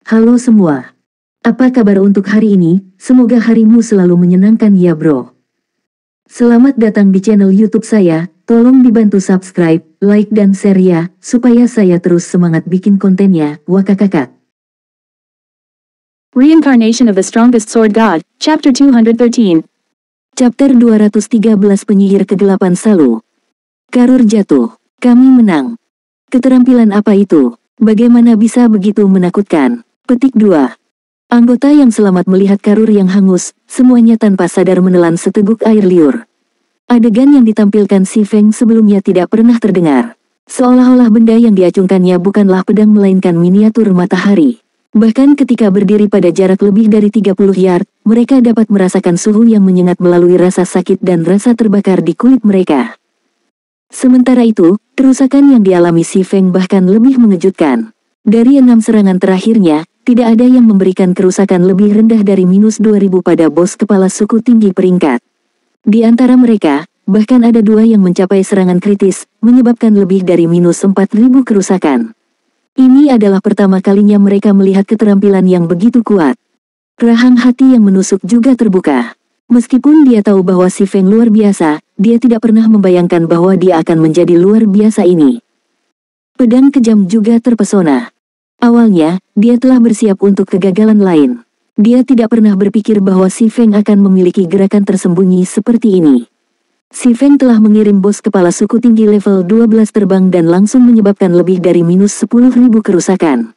Halo semua. Apa kabar untuk hari ini? Semoga harimu selalu menyenangkan ya bro. Selamat datang di channel YouTube saya. Tolong dibantu subscribe, like dan share ya, supaya saya terus semangat bikin kontennya. Wakakakak. Reincarnation of the Strongest Sword God, Chapter 213. Chapter 213 Penyihir Kegelapan Salu. Karur jatuh. Kami menang. Keterampilan apa itu? Bagaimana bisa begitu menakutkan? Petik 2. Anggota yang selamat melihat Karur yang hangus, semuanya tanpa sadar menelan seteguk air liur. Adegan yang ditampilkan Si Feng sebelumnya tidak pernah terdengar. Seolah-olah benda yang diacungkannya bukanlah pedang melainkan miniatur matahari. Bahkan ketika berdiri pada jarak lebih dari 30 yard, mereka dapat merasakan suhu yang menyengat melalui rasa sakit dan rasa terbakar di kulit mereka. Sementara itu, kerusakan yang dialami Si Feng bahkan lebih mengejutkan. Dari 6 serangan terakhirnya, tidak ada yang memberikan kerusakan lebih rendah dari minus 2000 pada bos kepala suku tinggi peringkat. Di antara mereka, bahkan ada 2 yang mencapai serangan kritis, menyebabkan lebih dari minus 4000 kerusakan. Ini adalah pertama kalinya mereka melihat keterampilan yang begitu kuat. Rahang hati yang menusuk juga terbuka. Meskipun dia tahu bahwa Si Feng luar biasa, dia tidak pernah membayangkan bahwa dia akan menjadi luar biasa ini. Pedang kejam juga terpesona. Awalnya, dia telah bersiap untuk kegagalan lain. Dia tidak pernah berpikir bahwa Si Feng akan memiliki gerakan tersembunyi seperti ini. Si Feng telah mengirim bos kepala suku tinggi level 12 terbang dan langsung menyebabkan lebih dari minus 10.000 kerusakan.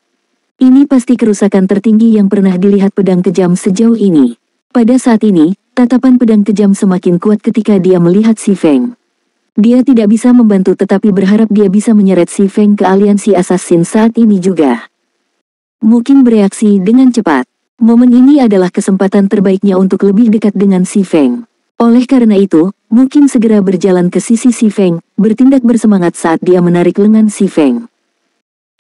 Ini pasti kerusakan tertinggi yang pernah dilihat pedang kejam sejauh ini. Pada saat ini, tatapan pedang kejam semakin kuat ketika dia melihat Si Feng. Dia tidak bisa membantu tetapi berharap dia bisa menyeret Si Feng ke aliansi assassin saat ini juga. Mungkin bereaksi dengan cepat. Momen ini adalah kesempatan terbaiknya untuk lebih dekat dengan Si Feng. Oleh karena itu, mungkin segera berjalan ke sisi Si Feng, bertindak bersemangat saat dia menarik lengan Si Feng.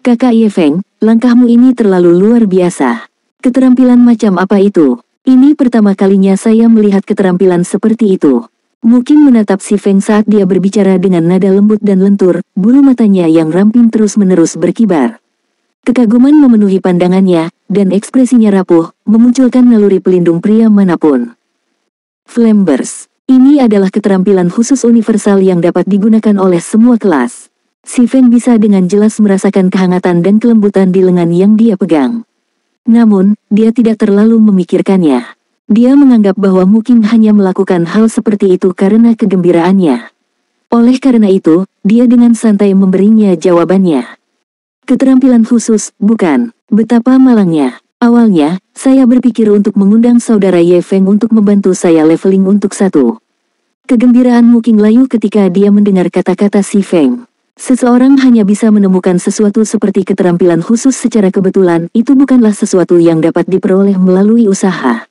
Kakak Ye Feng, langkahmu ini terlalu luar biasa. Keterampilan macam apa itu? Ini pertama kalinya saya melihat keterampilan seperti itu. Mungkin menatap Si Feng saat dia berbicara dengan nada lembut dan lentur, bulu matanya yang ramping terus-menerus berkibar. Kekaguman memenuhi pandangannya, dan ekspresinya rapuh, memunculkan naluri pelindung pria manapun. Flame Burst. Ini adalah keterampilan khusus universal yang dapat digunakan oleh semua kelas. Si Feng bisa dengan jelas merasakan kehangatan dan kelembutan di lengan yang dia pegang. Namun, dia tidak terlalu memikirkannya. Dia menganggap bahwa mungkin hanya melakukan hal seperti itu karena kegembiraannya. Oleh karena itu, dia dengan santai memberinya jawabannya. Keterampilan khusus, bukan? Betapa malangnya. Awalnya, saya berpikir untuk mengundang saudara Ye Feng untuk membantu saya leveling untuk 1. Kegembiraan mungkin layu ketika dia mendengar kata-kata Si Feng. Seseorang hanya bisa menemukan sesuatu seperti keterampilan khusus secara kebetulan, itu bukanlah sesuatu yang dapat diperoleh melalui usaha.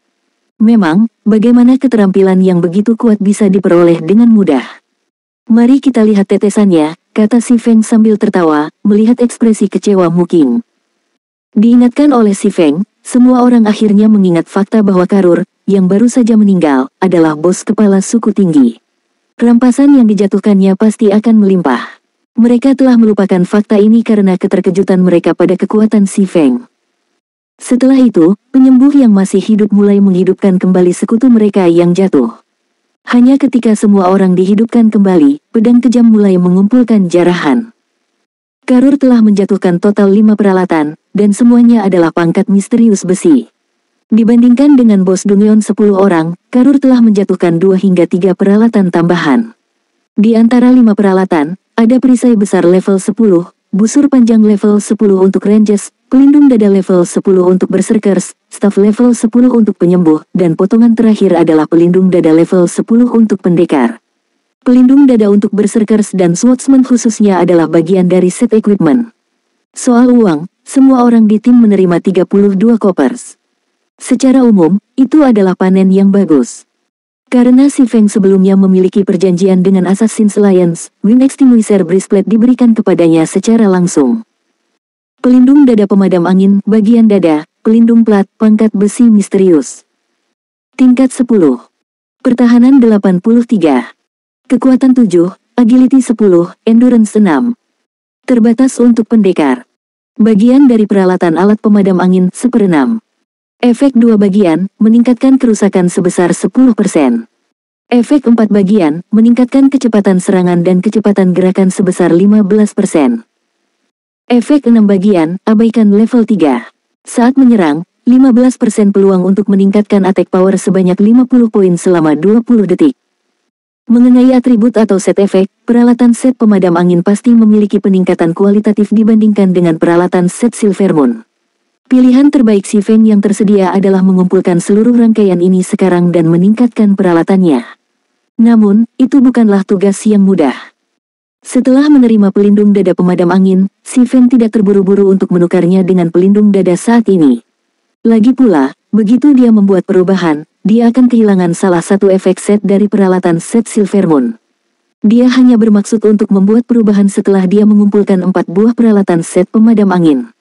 Memang, bagaimana keterampilan yang begitu kuat bisa diperoleh dengan mudah? Mari kita lihat tetesannya, kata Si Feng sambil tertawa, melihat ekspresi kecewa Muking. Diingatkan oleh Si Feng, semua orang akhirnya mengingat fakta bahwa Karur, yang baru saja meninggal, adalah bos kepala suku tinggi. Rampasan yang dijatuhkannya pasti akan melimpah. Mereka telah melupakan fakta ini karena keterkejutan mereka pada kekuatan Si Feng. Setelah itu, penyembuh yang masih hidup mulai menghidupkan kembali sekutu mereka yang jatuh. Hanya ketika semua orang dihidupkan kembali, pedang kejam mulai mengumpulkan jarahan. Karur telah menjatuhkan total 5 peralatan, dan semuanya adalah pangkat misterius besi. Dibandingkan dengan bos Dungeon 10 orang, Karur telah menjatuhkan 2 hingga 3 peralatan tambahan. Di antara 5 peralatan, ada perisai besar level 10, busur panjang level 10 untuk ranges, pelindung dada level 10 untuk berserkers, staff level 10 untuk penyembuh, dan potongan terakhir adalah pelindung dada level 10 untuk pendekar. Pelindung dada untuk berserkers dan swordsman khususnya adalah bagian dari set equipment. Soal uang, semua orang di tim menerima 32 coppers. Secara umum, itu adalah panen yang bagus. Karena Si Feng sebelumnya memiliki perjanjian dengan Assassin's Alliance, Wind Extinguisher Breastplate diberikan kepadanya secara langsung. Pelindung dada pemadam angin, bagian dada, pelindung plat, pangkat besi misterius. Tingkat 10. Pertahanan 83. Kekuatan 7, Agility 10, Endurance 6. Terbatas untuk pendekar. Bagian dari peralatan alat pemadam angin 1/6. Efek 2 bagian, meningkatkan kerusakan sebesar 10%. Efek 4 bagian, meningkatkan kecepatan serangan dan kecepatan gerakan sebesar 15%. Efek 6 bagian, abaikan level 3. Saat menyerang, 15% peluang untuk meningkatkan attack power sebanyak 50 poin selama 20 detik. Mengenai atribut atau set efek, peralatan set pemadam angin pasti memiliki peningkatan kualitatif dibandingkan dengan peralatan set Silvermoon. Pilihan terbaik Si Feng yang tersedia adalah mengumpulkan seluruh rangkaian ini sekarang dan meningkatkan peralatannya. Namun, itu bukanlah tugas yang mudah. Setelah menerima pelindung dada pemadam angin, Si Feng tidak terburu-buru untuk menukarnya dengan pelindung dada saat ini. Lagi pula, begitu dia membuat perubahan, dia akan kehilangan salah satu efek set dari peralatan set Silvermoon. Dia hanya bermaksud untuk membuat perubahan setelah dia mengumpulkan 4 buah peralatan set pemadam angin.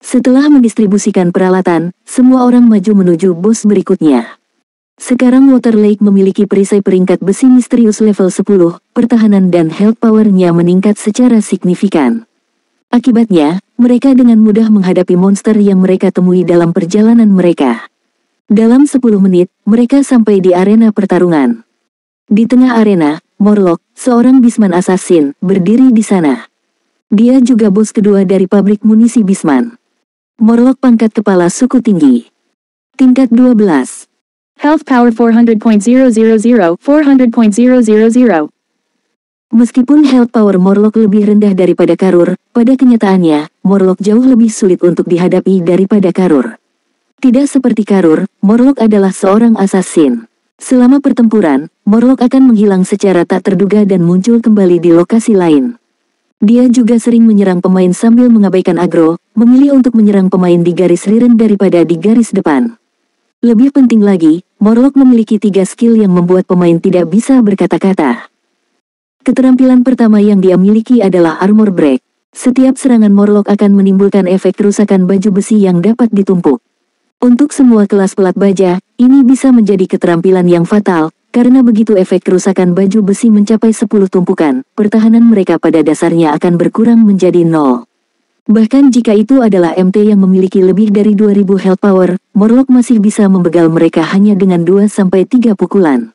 Setelah mendistribusikan peralatan, semua orang maju menuju bos berikutnya. Sekarang Water Lake memiliki perisai peringkat besi misterius level 10, pertahanan dan health power-nya meningkat secara signifikan. Akibatnya, mereka dengan mudah menghadapi monster yang mereka temui dalam perjalanan mereka. Dalam 10 menit, mereka sampai di arena pertarungan. Di tengah arena, Morlock, seorang Beastman assassin, berdiri di sana. Dia juga bos kedua dari pabrik munisi Beastman. Morlock pangkat kepala suku tinggi. Tingkat 12. Health power 400.000, 400.000. Meskipun health power Morlock lebih rendah daripada Karur, pada kenyataannya, Morlock jauh lebih sulit untuk dihadapi daripada Karur. Tidak seperti Karur, Morlock adalah seorang assassin. Selama pertempuran, Morlock akan menghilang secara tak terduga dan muncul kembali di lokasi lain. Dia juga sering menyerang pemain sambil mengabaikan aggro, memilih untuk menyerang pemain di garis rear daripada di garis depan. Lebih penting lagi, Morlock memiliki 3 skill yang membuat pemain tidak bisa berkata-kata. Keterampilan pertama yang dia miliki adalah Armor Break. Setiap serangan Morlock akan menimbulkan efek kerusakan baju besi yang dapat ditumpuk. Untuk semua kelas pelat baja, ini bisa menjadi keterampilan yang fatal, karena begitu efek kerusakan baju besi mencapai 10 tumpukan, pertahanan mereka pada dasarnya akan berkurang menjadi 0. Bahkan jika itu adalah MT yang memiliki lebih dari 2000 health power, Morlock masih bisa membegal mereka hanya dengan 2-3 pukulan.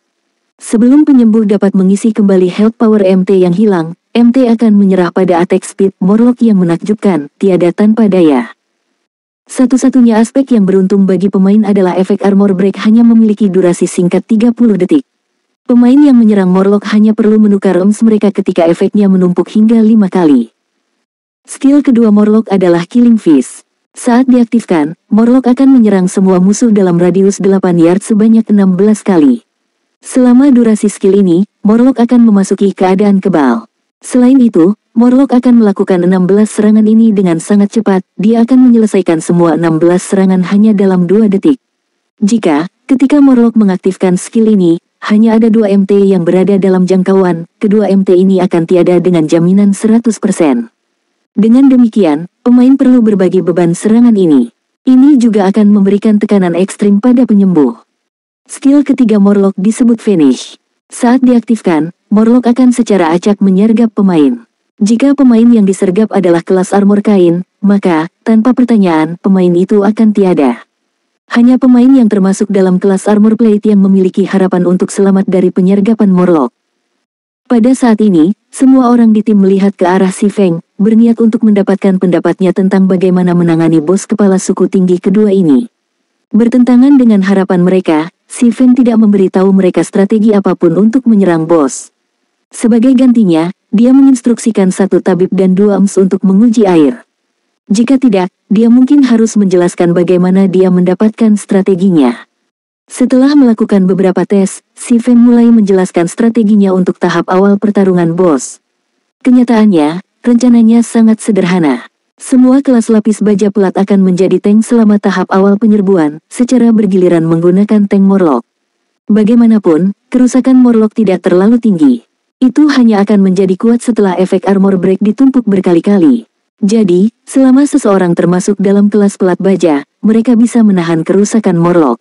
Sebelum penyembuh dapat mengisi kembali health power MT yang hilang, MT akan menyerah pada attack speed Morlock yang menakjubkan, tiada tanpa daya. Satu-satunya aspek yang beruntung bagi pemain adalah efek Armor Break hanya memiliki durasi singkat 30 detik. Pemain yang menyerang Morlock hanya perlu menukar EMS mereka ketika efeknya menumpuk hingga 5 kali. Skill kedua Morlock adalah Killing Fish. Saat diaktifkan, Morlock akan menyerang semua musuh dalam radius 8 yard sebanyak 16 kali. Selama durasi skill ini, Morlock akan memasuki keadaan kebal. Selain itu, Morlock akan melakukan 16 serangan ini dengan sangat cepat, dia akan menyelesaikan semua 16 serangan hanya dalam 2 detik. Ketika Morlock mengaktifkan skill ini, hanya ada 2 MT yang berada dalam jangkauan, kedua MT ini akan tiada dengan jaminan 100%. Dengan demikian, pemain perlu berbagi beban serangan ini. Ini juga akan memberikan tekanan ekstrim pada penyembuh. Skill ketiga Morlock disebut Vanish. Saat diaktifkan, Morlock akan secara acak menyergap pemain. Jika pemain yang disergap adalah kelas armor kain, maka, tanpa pertanyaan, pemain itu akan tiada. Hanya pemain yang termasuk dalam kelas armor plate yang memiliki harapan untuk selamat dari penyergapan Morlock. Pada saat ini, semua orang di tim melihat ke arah Si Feng, berniat untuk mendapatkan pendapatnya tentang bagaimana menangani bos kepala suku tinggi kedua ini. Bertentangan dengan harapan mereka, Si Feng tidak memberitahu mereka strategi apapun untuk menyerang bos. Sebagai gantinya, dia menginstruksikan 1 tabib dan 2 EMS untuk menguji air. Jika tidak, dia mungkin harus menjelaskan bagaimana dia mendapatkan strateginya. Setelah melakukan beberapa tes, Si Feng mulai menjelaskan strateginya untuk tahap awal pertarungan bos. Kenyataannya, rencananya sangat sederhana. Semua kelas lapis baja pelat akan menjadi tank selama tahap awal penyerbuan, secara bergiliran menggunakan tank Morlock. Bagaimanapun, kerusakan Morlock tidak terlalu tinggi. Itu hanya akan menjadi kuat setelah efek Armor Break ditumpuk berkali-kali. Jadi, selama seseorang termasuk dalam kelas pelat baja, mereka bisa menahan kerusakan Morlock.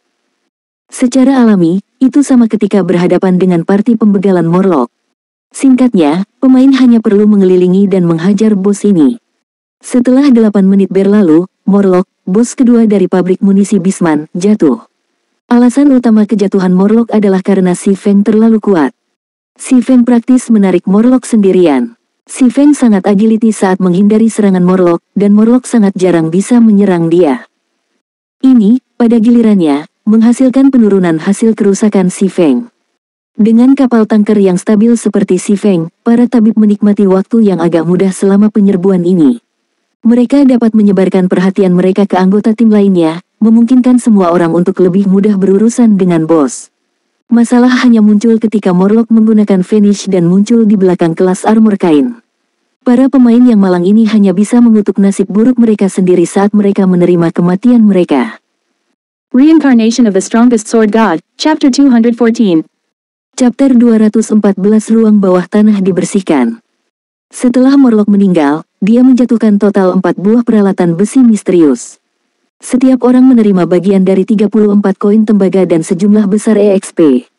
Secara alami, itu sama ketika berhadapan dengan parti pembegalan Morlock. Singkatnya, pemain hanya perlu mengelilingi dan menghajar bos ini. Setelah 8 menit berlalu, Morlock, bos kedua dari pabrik munisi Beastman, jatuh. Alasan utama kejatuhan Morlock adalah karena si Feng terlalu kuat. Si Feng praktis menarik Morlock sendirian. Si Feng sangat agility saat menghindari serangan Morlock, dan Morlock sangat jarang bisa menyerang dia. Ini, pada gilirannya, menghasilkan penurunan hasil kerusakan si Feng. Dengan kapal tanker yang stabil seperti si Feng, para tabib menikmati waktu yang agak mudah selama penyerbuan ini. Mereka dapat menyebarkan perhatian mereka ke anggota tim lainnya, memungkinkan semua orang untuk lebih mudah berurusan dengan bos. Masalah hanya muncul ketika Morlock menggunakan Vanish dan muncul di belakang kelas armor kain. Para pemain yang malang ini hanya bisa mengutuk nasib buruk mereka sendiri saat mereka menerima kematian mereka. Reincarnation of the Strongest Sword God, Chapter 214. Chapter 214 Ruang bawah tanah dibersihkan. Setelah Morlock meninggal, dia menjatuhkan total 4 buah peralatan besi misterius. Setiap orang menerima bagian dari 34 koin tembaga dan sejumlah besar EXP.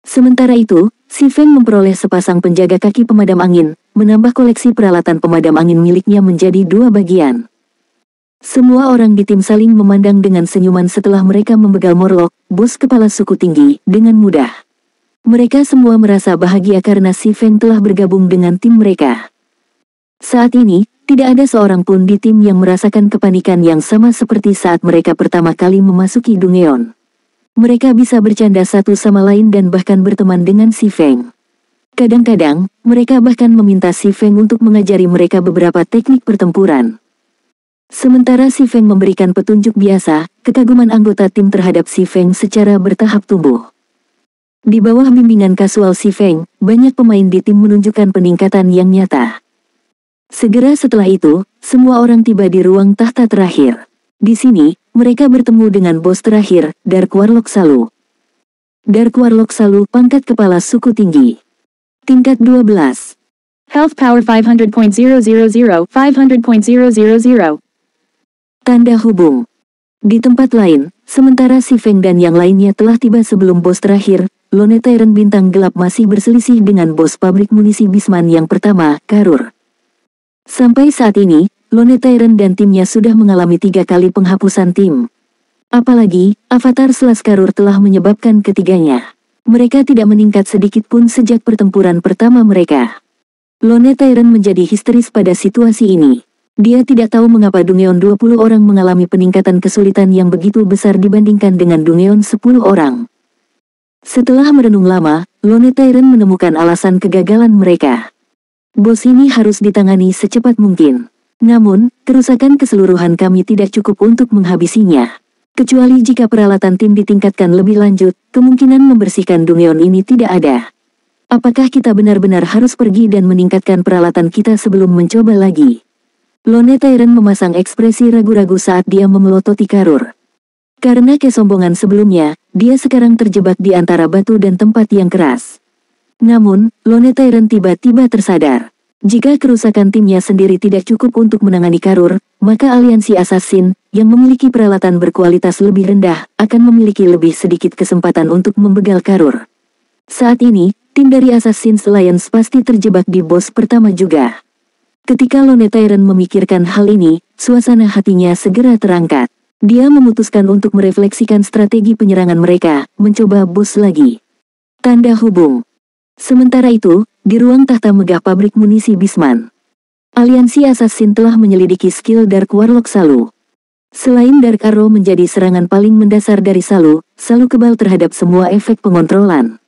Sementara itu, si Feng memperoleh sepasang penjaga kaki pemadam angin, menambah koleksi peralatan pemadam angin miliknya menjadi 2 bagian. Semua orang di tim saling memandang dengan senyuman setelah mereka membegal Morlock, bos kepala suku tinggi, dengan mudah. Mereka semua merasa bahagia karena si Feng telah bergabung dengan tim mereka. Saat ini, tidak ada seorang pun di tim yang merasakan kepanikan yang sama seperti saat mereka pertama kali memasuki Dungeon. Mereka bisa bercanda satu sama lain dan bahkan berteman dengan si Feng. Kadang-kadang, mereka bahkan meminta si Feng untuk mengajari mereka beberapa teknik pertempuran. Sementara si Feng memberikan petunjuk biasa, kekaguman anggota tim terhadap si Feng secara bertahap tumbuh. Di bawah bimbingan kasual si Feng, banyak pemain di tim menunjukkan peningkatan yang nyata. Segera setelah itu, semua orang tiba di ruang tahta terakhir. Di sini, mereka bertemu dengan bos terakhir, Dark Warlock Salu. Dark Warlock Salu, pangkat kepala suku tinggi. Tingkat 12. Health Power 500.000, 500.000. Tanda hubung. Di tempat lain, sementara si Feng dan yang lainnya telah tiba sebelum bos terakhir, Lone Tyrant bintang gelap masih berselisih dengan bos pabrik munisi Beastman yang pertama, Karur. Sampai saat ini, Lone Tyrant dan timnya sudah mengalami 3 kali penghapusan tim. Apalagi, avatar Slash Karur telah menyebabkan ketiganya. Mereka tidak meningkat sedikit pun sejak pertempuran pertama mereka. Lone Tyrant menjadi histeris pada situasi ini. Dia tidak tahu mengapa Dungeon 20 orang mengalami peningkatan kesulitan yang begitu besar dibandingkan dengan Dungeon 10 orang. Setelah merenung lama, Lone Tyrant menemukan alasan kegagalan mereka. Bos ini harus ditangani secepat mungkin. Namun, kerusakan keseluruhan kami tidak cukup untuk menghabisinya. Kecuali jika peralatan tim ditingkatkan lebih lanjut, kemungkinan membersihkan Dungeon ini tidak ada. Apakah kita benar-benar harus pergi dan meningkatkan peralatan kita sebelum mencoba lagi? Lone Tyrant memasang ekspresi ragu-ragu saat dia memelototi Karur. Karena kesombongan sebelumnya, dia sekarang terjebak di antara batu dan tempat yang keras. Namun, Lone Tyrant tiba-tiba tersadar. Jika kerusakan timnya sendiri tidak cukup untuk menangani Karur, maka aliansi assassin, yang memiliki peralatan berkualitas lebih rendah, akan memiliki lebih sedikit kesempatan untuk membegal Karur. Saat ini, tim dari Assassin's Alliance pasti terjebak di bos pertama juga. Ketika Lone Tyrant memikirkan hal ini, suasana hatinya segera terangkat. Dia memutuskan untuk merefleksikan strategi penyerangan mereka, mencoba bos lagi. Tanda hubung. Sementara itu, di ruang tahta megah pabrik munisi Beastman, aliansi assassin telah menyelidiki skill Dark Warlock Salu. Selain Dark Arrow menjadi serangan paling mendasar dari Salu, Salu kebal terhadap semua efek pengontrolan.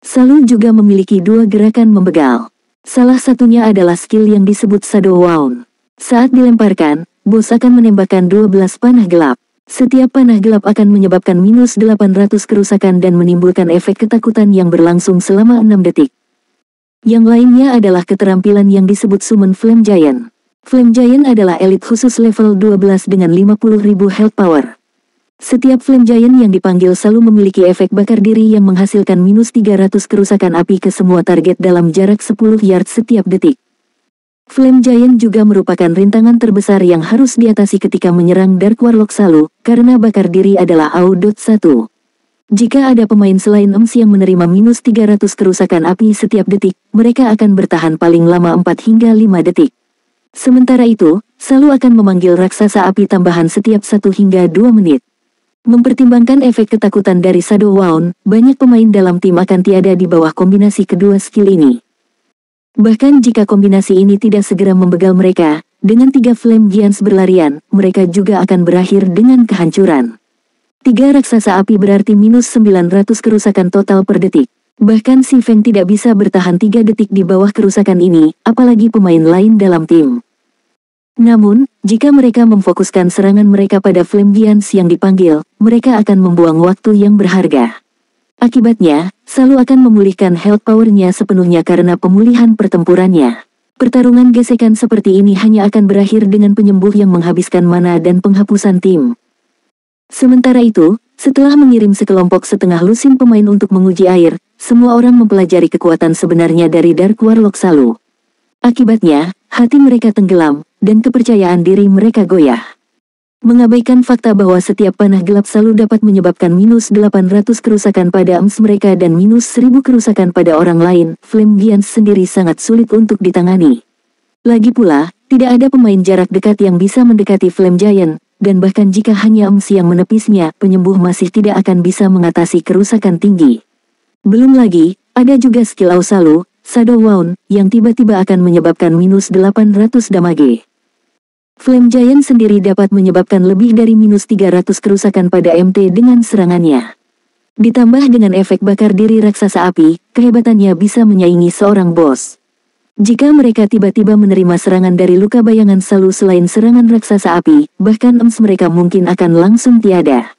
Salu juga memiliki 2 gerakan membegal. Salah satunya adalah skill yang disebut Shadow Wound. Saat dilemparkan, bos akan menembakkan 12 panah gelap. Setiap panah gelap akan menyebabkan minus 800 kerusakan dan menimbulkan efek ketakutan yang berlangsung selama 6 detik. Yang lainnya adalah keterampilan yang disebut Summon Flame Giant. Flame Giant adalah elit khusus level 12 dengan 50.000 health power. Setiap Flame Giant yang dipanggil selalu memiliki efek bakar diri yang menghasilkan minus 300 kerusakan api ke semua target dalam jarak 10 yard setiap detik. Flame Giant juga merupakan rintangan terbesar yang harus diatasi ketika menyerang Dark Warlock Salu, karena bakar diri adalah AU.1. Jika ada pemain selain EMS yang menerima minus 300 kerusakan api setiap detik, mereka akan bertahan paling lama 4 hingga 5 detik. Sementara itu, Salu akan memanggil raksasa api tambahan setiap 1 hingga 2 menit. Mempertimbangkan efek ketakutan dari Shadow Wound, banyak pemain dalam tim akan tiada di bawah kombinasi kedua skill ini. Bahkan jika kombinasi ini tidak segera membegal mereka, dengan 3 Flame Giants berlarian, mereka juga akan berakhir dengan kehancuran. 3 raksasa api berarti minus 900 kerusakan total per detik. Bahkan Si Feng tidak bisa bertahan 3 detik di bawah kerusakan ini, apalagi pemain lain dalam tim. Namun, jika mereka memfokuskan serangan mereka pada Flame Giants yang dipanggil, mereka akan membuang waktu yang berharga. Akibatnya, Salu akan memulihkan health power-nya sepenuhnya karena pemulihan pertempurannya. Pertarungan gesekan seperti ini hanya akan berakhir dengan penyembuh yang menghabiskan mana dan penghapusan tim. Sementara itu, setelah mengirim sekelompok setengah lusin pemain untuk menguji air, semua orang mempelajari kekuatan sebenarnya dari Dark Warlock Salu. Akibatnya, hati mereka tenggelam, dan kepercayaan diri mereka goyah. Mengabaikan fakta bahwa setiap panah gelap Salu dapat menyebabkan minus 800 kerusakan pada mereka dan minus 1000 kerusakan pada orang lain, Flame Giants sendiri sangat sulit untuk ditangani. Lagi pula, tidak ada pemain jarak dekat yang bisa mendekati Flame Giant, dan bahkan jika hanya yang menepisnya, penyembuh masih tidak akan bisa mengatasi kerusakan tinggi. Belum lagi, ada juga skill Salu, Shadow Wound, yang tiba-tiba akan menyebabkan minus 800 damage. Flame Giant sendiri dapat menyebabkan lebih dari minus 300 kerusakan pada MT dengan serangannya. Ditambah dengan efek bakar diri raksasa api, kehebatannya bisa menyaingi seorang bos. Jika mereka tiba-tiba menerima serangan dari luka bayangan Salu selain serangan raksasa api, bahkan mereka mungkin akan langsung tiada.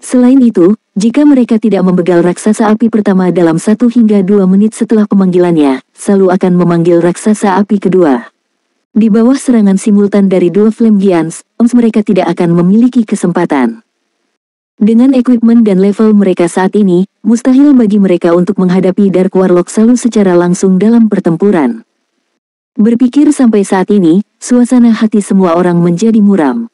Selain itu, jika mereka tidak membegal raksasa api pertama dalam 1 hingga 2 menit setelah pemanggilannya, Salu akan memanggil raksasa api kedua. Di bawah serangan simultan dari 2 Flame Giants, mereka tidak akan memiliki kesempatan. Dengan equipment dan level mereka saat ini, mustahil bagi mereka untuk menghadapi Dark Warlock Salu secara langsung dalam pertempuran. Berpikir sampai saat ini, suasana hati semua orang menjadi muram.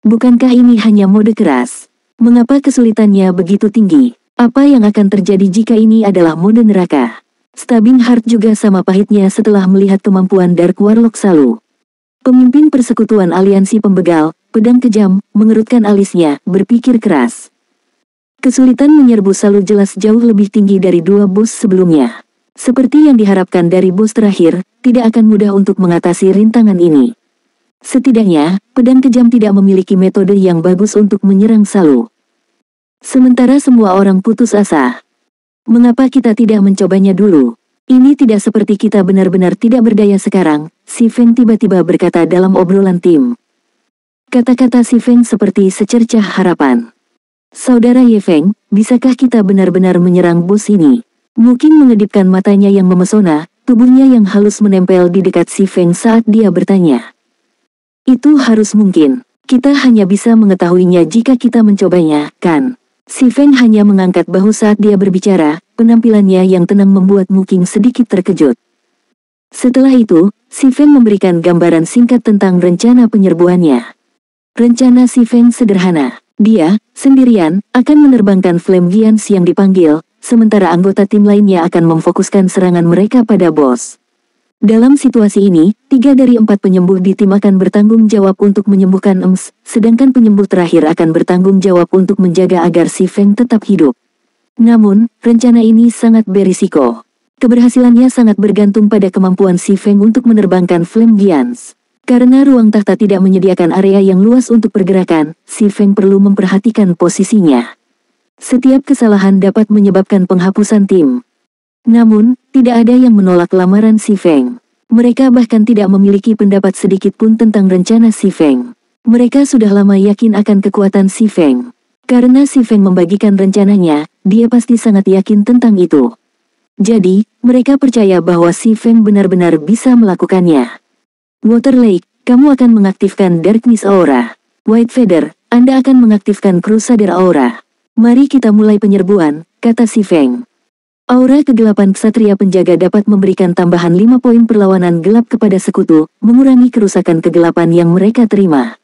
Bukankah ini hanya mode keras? Mengapa kesulitannya begitu tinggi? Apa yang akan terjadi jika ini adalah mode neraka? Stabbing Heart juga sama pahitnya setelah melihat kemampuan Dark Warlock Salu. Pemimpin persekutuan aliansi pembegal, pedang kejam, mengerutkan alisnya, berpikir keras. Kesulitan menyerbu Salu jelas jauh lebih tinggi dari 2 bos sebelumnya. Seperti yang diharapkan dari bos terakhir, tidak akan mudah untuk mengatasi rintangan ini. Setidaknya, pedang kejam tidak memiliki metode yang bagus untuk menyerang Salu. Sementara semua orang putus asa. Mengapa kita tidak mencobanya dulu? Ini tidak seperti kita benar-benar tidak berdaya sekarang, Si Feng tiba-tiba berkata dalam obrolan tim. Kata-kata Si Feng seperti secercah harapan. Saudara Ye Feng, bisakah kita benar-benar menyerang bos ini? Mungkin mengedipkan matanya yang memesona, tubuhnya yang halus menempel di dekat Si Feng saat dia bertanya. Itu harus mungkin. Kita hanya bisa mengetahuinya jika kita mencobanya, kan? Si Feng hanya mengangkat bahu saat dia berbicara, penampilannya yang tenang membuat Mu Qing sedikit terkejut. Setelah itu, Si Feng memberikan gambaran singkat tentang rencana penyerbuannya. Rencana Si Feng sederhana. Dia, sendirian, akan menerbangkan Flame Giants yang dipanggil, sementara anggota tim lainnya akan memfokuskan serangan mereka pada bos. Dalam situasi ini, 3 dari 4 penyembuh di tim akan bertanggung jawab untuk menyembuhkan sedangkan penyembuh terakhir akan bertanggung jawab untuk menjaga agar Si Feng tetap hidup. Namun, rencana ini sangat berisiko. Keberhasilannya sangat bergantung pada kemampuan Si Feng untuk menerbangkan Flame Giants. Karena ruang tahta tidak menyediakan area yang luas untuk pergerakan, Si Feng perlu memperhatikan posisinya. Setiap kesalahan dapat menyebabkan penghapusan tim. Namun, tidak ada yang menolak lamaran Si Feng. Mereka bahkan tidak memiliki pendapat sedikit pun tentang rencana Si Feng. Mereka sudah lama yakin akan kekuatan Si Feng. Karena Si Feng membagikan rencananya, dia pasti sangat yakin tentang itu. Jadi, mereka percaya bahwa Si Feng benar-benar bisa melakukannya. Water Lake, kamu akan mengaktifkan Darkness Aura. White Feather, Anda akan mengaktifkan Crusader Aura. Mari kita mulai penyerbuan, kata Si Feng. Aura kegelapan Ksatria Penjaga dapat memberikan tambahan 5 poin perlawanan gelap kepada sekutu, mengurangi kerusakan kegelapan yang mereka terima.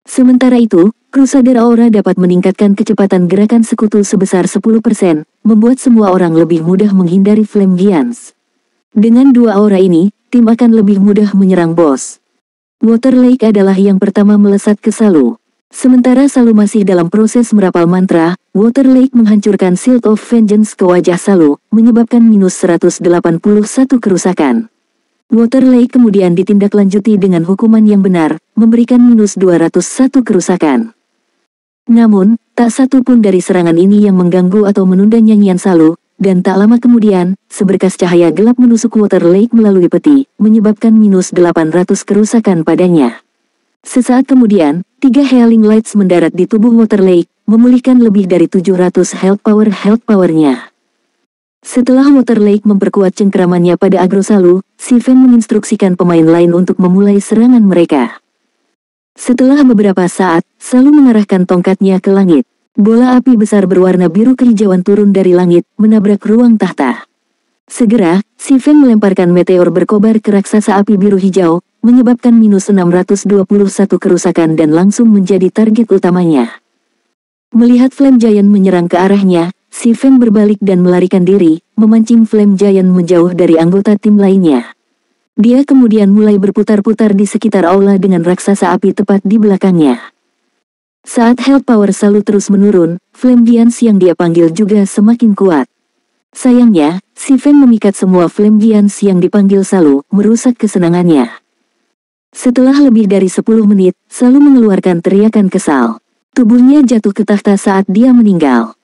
Sementara itu, Crusader Aura dapat meningkatkan kecepatan gerakan sekutu sebesar 10%, membuat semua orang lebih mudah menghindari Flame Giants. Dengan 2 aura ini, tim akan lebih mudah menyerang bos. Water Lake adalah yang pertama melesat ke Salu. Sementara Salu masih dalam proses merapal mantra, Water Lake menghancurkan Shield of Vengeance ke wajah Salu, menyebabkan minus 181 kerusakan. Water Lake kemudian ditindaklanjuti dengan hukuman yang benar, memberikan minus 201 kerusakan. Namun, tak satu pun dari serangan ini yang mengganggu atau menunda nyanyian Salu, dan tak lama kemudian, seberkas cahaya gelap menusuk Water Lake melalui peti, menyebabkan minus 800 kerusakan padanya. Sesaat kemudian, 3 Healing Lights mendarat di tubuh Water Lake, memulihkan lebih dari 700 health powernya. Setelah Water Lake memperkuat cengkeramannya pada agro Salu, Sylvain menginstruksikan pemain lain untuk memulai serangan mereka. Setelah beberapa saat, Salu mengarahkan tongkatnya ke langit. Bola api besar berwarna biru kehijauan turun dari langit, menabrak ruang tahta. Segera, Sylvain melemparkan meteor berkobar ke raksasa api biru hijau, menyebabkan minus 621 kerusakan dan langsung menjadi target utamanya. Melihat Flame Giant menyerang ke arahnya, Sylvain berbalik dan melarikan diri, memancing Flame Giant menjauh dari anggota tim lainnya. Dia kemudian mulai berputar-putar di sekitar aula dengan raksasa api tepat di belakangnya. Saat health power Salu terus menurun, Flame Giants yang dia panggil juga semakin kuat. Sayangnya, Sylvain memikat semua Flame Giants yang dipanggil Salu, merusak kesenangannya. Setelah lebih dari 10 menit, Salu mengeluarkan teriakan kesal. Tubuhnya jatuh ke tahta saat dia meninggal.